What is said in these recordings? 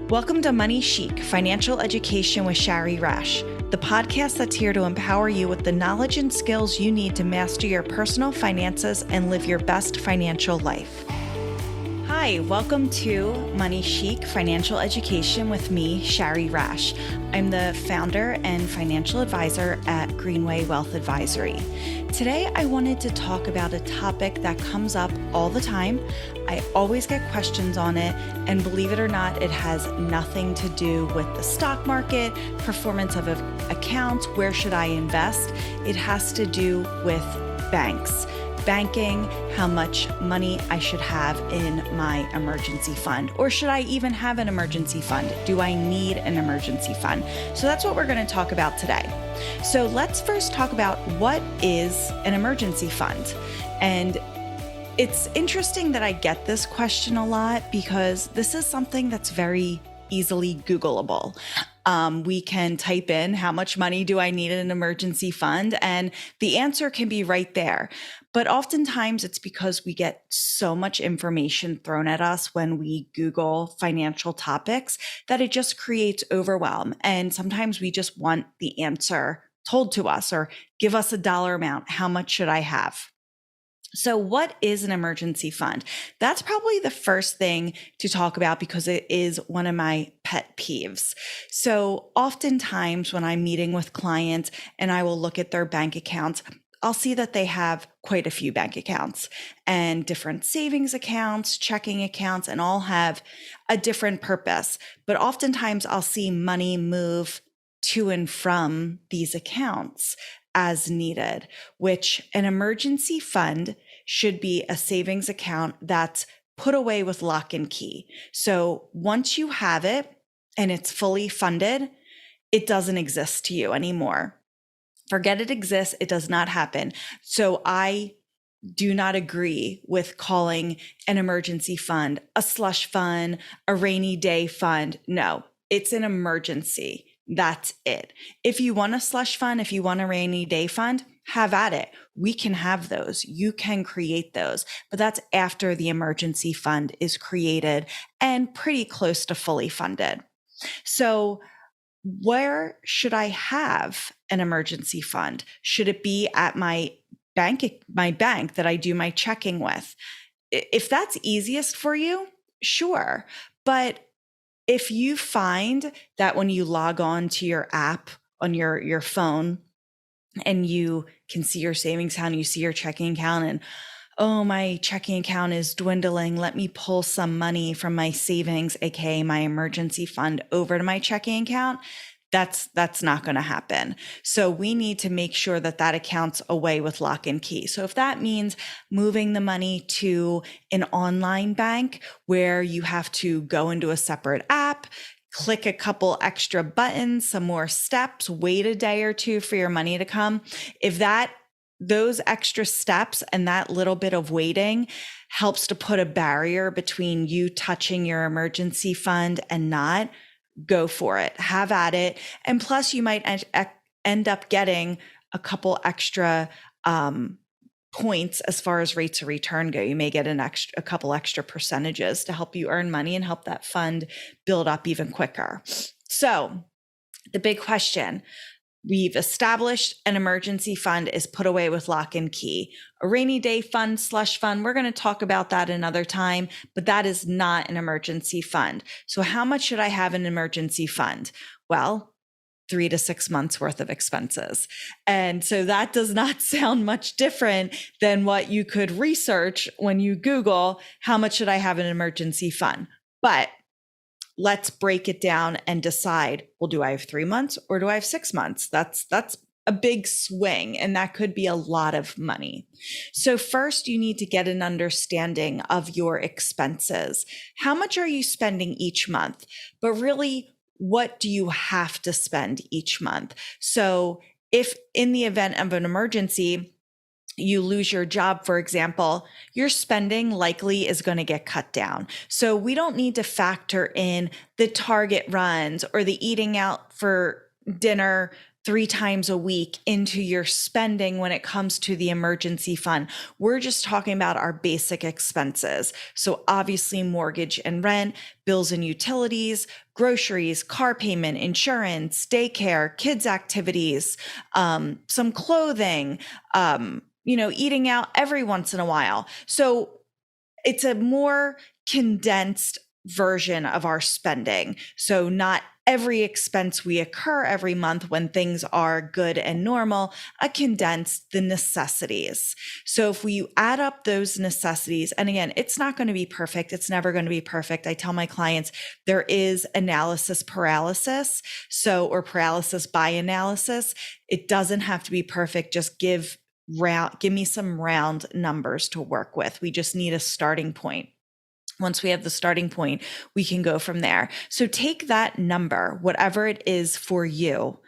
Welcome to Money Chic, Financial Education with Shari Rash, the podcast that's here to empower you with the knowledge and skills you need to master your personal finances and live your best financial life. Hi, welcome to Money Chic, Financial Education with me, Shari Rash. I'm the founder and financial advisor at Greenway Wealth Advisory. Today, I wanted to talk about a topic that comes up all the time. I always get questions on it, and believe it or not, it has nothing to do with the stock market, performance of accounts, where should I invest. It has to do with banks. Banking, how much money I should have in my emergency fund, or should I even have an emergency fund? Do I need an emergency fund? So that's what we're going to talk about today. So let's first talk about what is an emergency fund. And it's interesting that I get this question a lot because this is something that's very easily Googleable. We can type in how much money do I need in an emergency fund, and the answer can be right there. But oftentimes it's because we get so much information thrown at us when we Google financial topics that it just creates overwhelm. And sometimes we just want the answer told to us or give us a dollar amount. How much should I have? So what is an emergency fund? That's probably the first thing to talk about because it is one of my pet peeves. So oftentimes when I'm meeting with clients and I will look at their bank accounts, I'll see that they have quite a few bank accounts and different savings accounts, checking accounts, and all have a different purpose. But oftentimes I'll see money move to and from these accounts as needed, which an emergency fund should be a savings account that's put away with lock and key. So once you have it and it's fully funded, it doesn't exist to you anymore. Forget it exists. It does not happen. So I do not agree with calling an emergency fund a slush fund, a rainy day fund. No, it's an emergency. That's it. If you want a slush fund, if you want a rainy day fund, have at it. We can have those. You can create those, but that's after the emergency fund is created and pretty close to fully funded. So where should I have an emergency fund? Should it be at my bank that I do my checking with? If that's easiest for you, sure. But if you find that when you log on to your app on your phone and you can see your savings account, you see your checking account and, oh, my checking account is dwindling. Let me pull some money from my savings, aka my emergency fund, over to my checking account. That's not going to happen. So we need to make sure that that account's away with lock and key. So if that means moving the money to an online bank where you have to go into a separate app, click a couple extra buttons, some more steps, wait a day or two for your money to come. If those extra steps and that little bit of waiting helps to put a barrier between you touching your emergency fund and not, go for it. Have at it. And plus you might end up getting a couple extra points as far as rates of return go. You may get a couple extra percentages to help you earn money and help that fund build up even quicker. So the big question, we've established an emergency fund is put away with lock and key. A rainy day fund, slush fund, we're going to talk about that another time, but that is not an emergency fund. So how much should I have in an emergency fund? Well, 3 to 6 months worth of expenses. And so that does not sound much different than what you could research when you Google, how much should I have in an emergency fund? But let's break it down and decide, well, do I have 3 months or do I have 6 months? That's a big swing, and that could be a lot of money. So first, you need to get an understanding of your expenses. How much are you spending each month? But really, what do you have to spend each month? So if in the event of an emergency, you lose your job, for example, your spending likely is going to get cut down. So we don't need to factor in the Target runs or the eating out for dinner 3 times a week into your spending when it comes to the emergency fund. We're just talking about our basic expenses. So obviously mortgage and rent, bills and utilities, groceries, car payment, insurance, daycare, kids activities, some clothing, eating out every once in a while. So it's a more condensed version of our spending. So not every expense we occur every month when things are good and normal, a condensed the necessities. So if we add up those necessities, and again, it's not going to be perfect. It's never going to be perfect. I tell my clients there is analysis paralysis. Or paralysis by analysis. It doesn't have to be perfect. Just give me some round numbers to work with. We just need a starting point. Once we have the starting point, we can go from there. So take that number, whatever it is for you,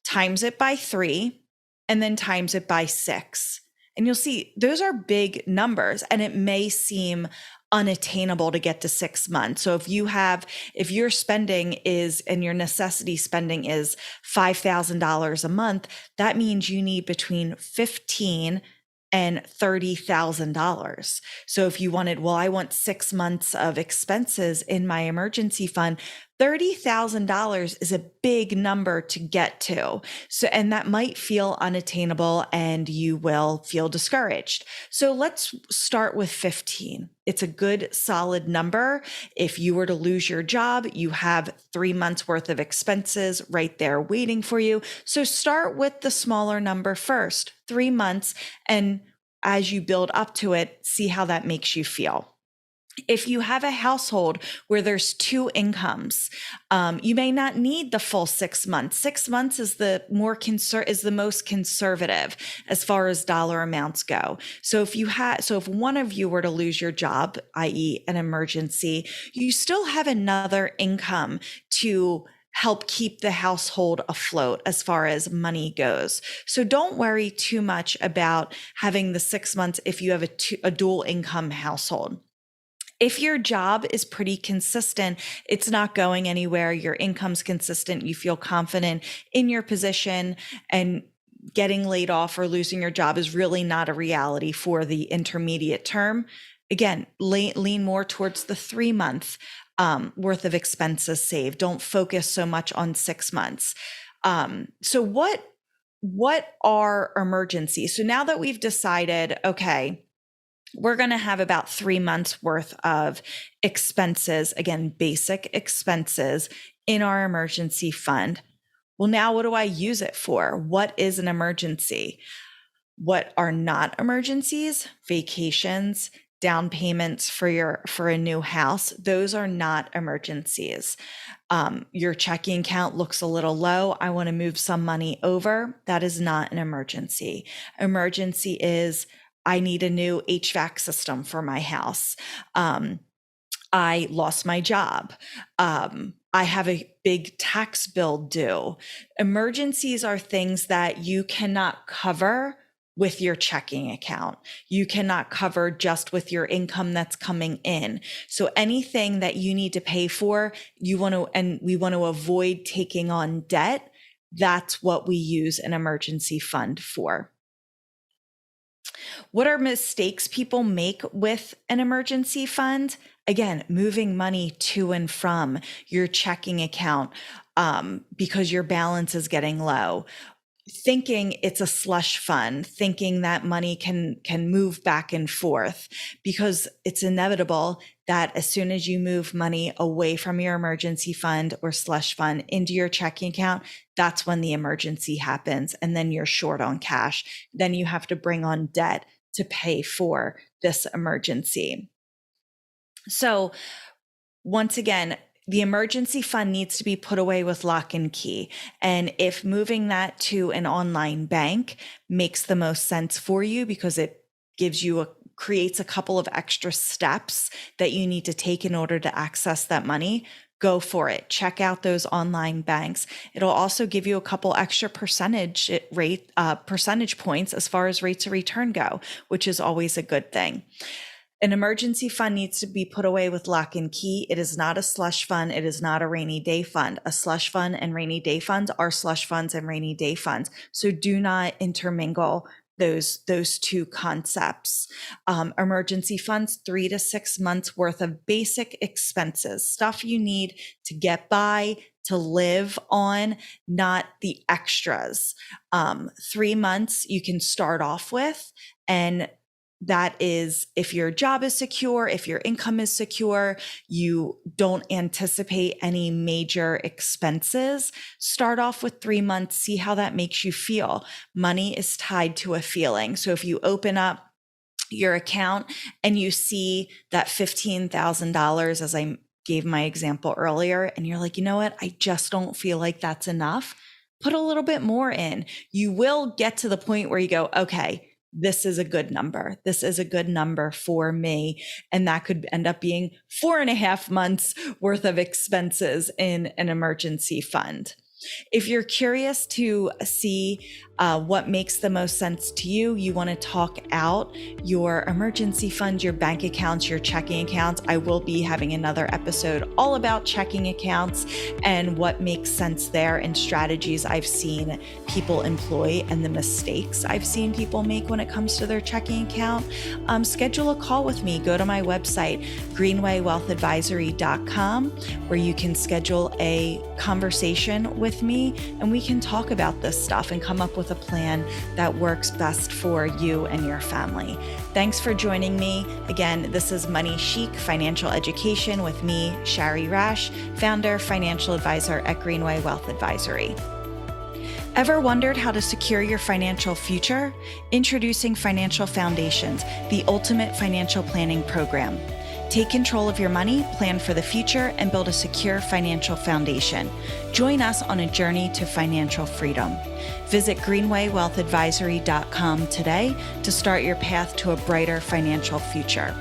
times it by 3, and then times it by 6. And you'll see those are big numbers, and it may seem unattainable to get to 6 months. So if your spending is, and your necessity spending is $5,000 a month, that means you need between $15,000 and $30,000. So if you wanted, I want 6 months of expenses in my emergency fund, $30,000 is a big number to get to. So, and that might feel unattainable and you will feel discouraged. So let's start with 15. It's a good solid number. If you were to lose your job, you have 3 months worth of expenses right there waiting for you. So start with the smaller number first, 3 months. And as you build up to it, see how that makes you feel. If you have a household where there's 2 incomes, you may not need the full 6 months. 6 months is the most conservative as far as dollar amounts go. So if one of you were to lose your job, i.e. an emergency, you still have another income to help keep the household afloat as far as money goes. So don't worry too much about having the 6 months if you have a dual income household. If your job is pretty consistent, it's not going anywhere, your income's consistent, you feel confident in your position, and getting laid off or losing your job is really not a reality for the intermediate term. Again, lean more towards the 3 month worth of expenses saved. Don't focus so much on 6 months. So what are emergencies? So now that we've decided, okay, we're going to have about 3 months worth of expenses, again, basic expenses in our emergency fund. Well, now what do I use it for? What is an emergency? What are not emergencies? Vacations, down payments for a new house. Those are not emergencies. Your checking account looks a little low. I want to move some money over. That is not an emergency. Emergency is I need a new HVAC system for my house. I lost my job. I have a big tax bill due. Emergencies are things that you cannot cover with your checking account. You cannot cover just with your income that's coming in. So anything that you need to pay for, we want to avoid taking on debt. That's what we use an emergency fund for. What are mistakes people make with an emergency fund? Again, moving money to and from your checking account because your balance is getting low. Thinking it's a slush fund, thinking that money can move back and forth, because it's inevitable that as soon as you move money away from your emergency fund or slush fund into your checking account, that's when the emergency happens. And then you're short on cash. Then you have to bring on debt to pay for this emergency. So once again, the emergency fund needs to be put away with lock and key. And if moving that to an online bank makes the most sense for you because it creates a couple of extra steps that you need to take in order to access that money, go for it. Check out those online banks. It'll also give you a couple extra percentage points as far as rates of return go, which is always a good thing. An emergency fund needs to be put away with lock and key. It is not a slush fund. It is not a rainy day fund. A slush fund and rainy day funds are slush funds and rainy day funds. So do not intermingle those two concepts. Emergency funds, 3 to 6 months worth of basic expenses, stuff you need to get by, to live on, not the extras. 3 months you can start off with, and that is if your job is secure, if your income is secure, you don't anticipate any major expenses. Start off with 3 months, see how that makes you feel. Money is tied to a feeling. So if you open up your account and you see that $15,000, as I gave my example earlier, and you're like, you know what, I just don't feel like that's enough, put a little bit more in. You will get to the point where you go, okay, this is a good number. This is a good number for me. And that could end up being 4.5 months worth of expenses in an emergency fund. If you're curious to see what makes the most sense to you, you want to talk out your emergency funds, your bank accounts, your checking accounts, I will be having another episode all about checking accounts and what makes sense there and strategies I've seen people employ and the mistakes I've seen people make when it comes to their checking account. Schedule a call with me. Go to my website, greenwaywealthadvisory.com, where you can schedule a conversation with me and we can talk about this stuff and come up with a plan that works best for you and your family. Thanks for joining me. Again, this is Money Chic Financial Education with me, Shari Rash, founder, financial advisor at Greenway Wealth Advisory. Ever wondered how to secure your financial future? Introducing Financial Foundations, the ultimate financial planning program. Take control of your money, plan for the future, and build a secure financial foundation. Join us on a journey to financial freedom. Visit greenwaywealthadvisory.com today to start your path to a brighter financial future.